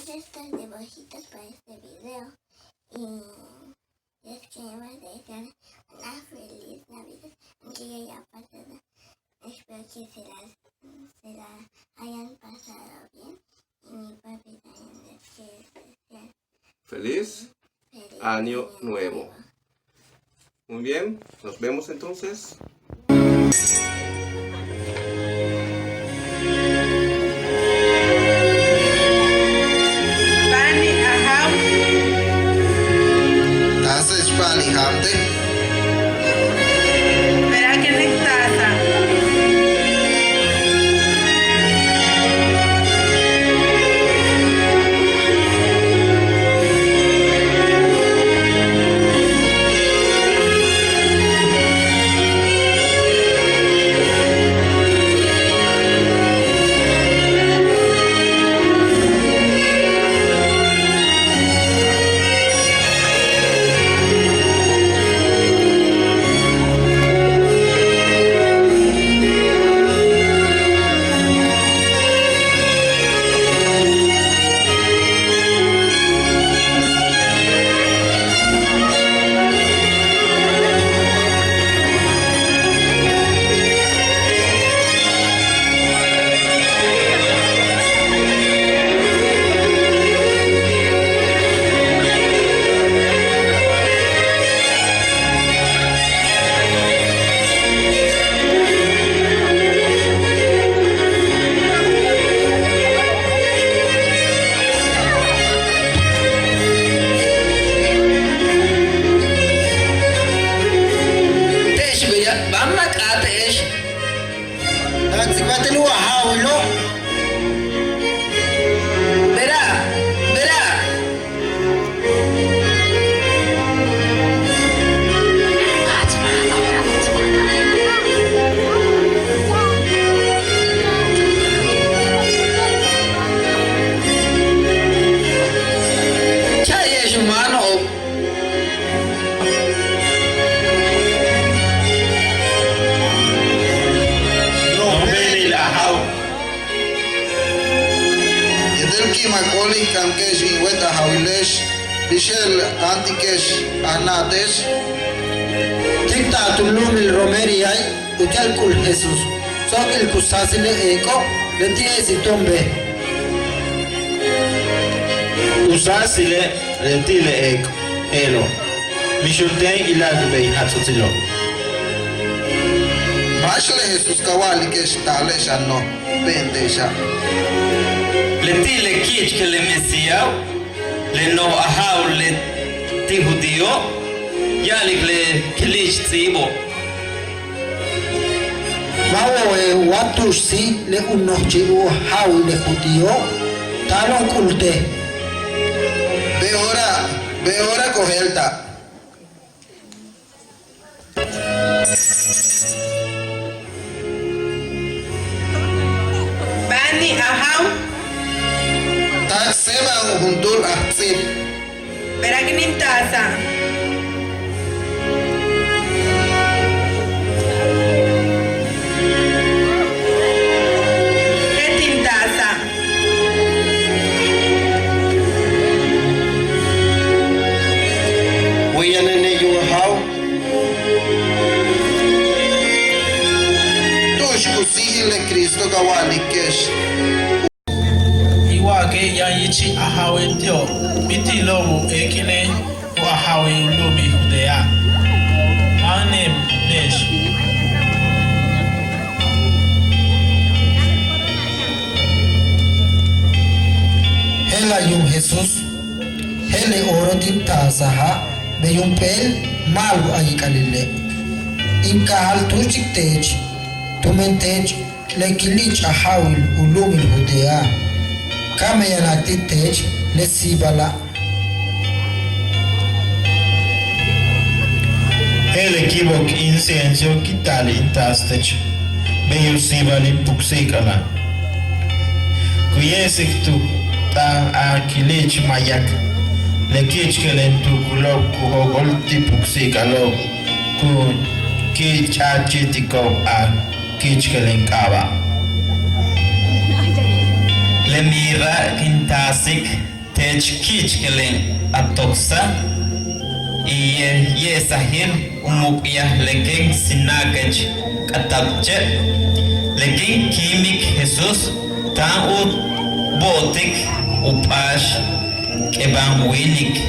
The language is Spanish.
estos dibujitos para este video y les queremos desear una feliz Navidad, aunque ya haya pasado. Espero que se la hayan pasado bien y mi papi también les quiere desear Feliz Año Nuevo. Muy bien, nos vemos entonces. Das ist Spani Hamde. Verá que nectasa. Makoli Kamkesh Iweta Hawilesh Bishel Antikesh Anadesh Tikta Tulumil Romeriai Ujalkul Jesus Sokil Kusasile Eko Letiesi Tombe Usasile Retile Eko Elo Mishulten Ilagbe Hatsutilo Mashle Jesus Kawali Kesh Talesh Anno Bendesha Letile kich que le Mesías, le no ahau le ti judío, ya le kilich tribo. Mawe Watusi le unochiu hau le judío Talon kulte Beora Cogelta Bani ahau. Seba Hundul Ahtsib Verá que nectasa. Wiyanene Yuhau Tush Kusihile Cristo Kawali Kesh Iwake yanyichi ahawe ndio miti lomu ekine wa ahawe ulumi hudea. Anem nesh. Hela yung Jesus Hele orotin tasaha Be yung pel malu ay kalile Inka hal tuchik tej Tumentej Le kilich ahawil ulumil hudea Kama yanatitej le sibala Hele kibok insensio kitali intastech Beyu sibali puksikala Kuyesik tu ta akilech mayak Lekich kelentu kulok kuhogolti puksikalo Ku kichachitiko a kich kelenkaba Le mira kintasik techkich kelen atoksa iye sahil umukya leken sinagach katapche leken kimik Jesus taut botik upash kebang winik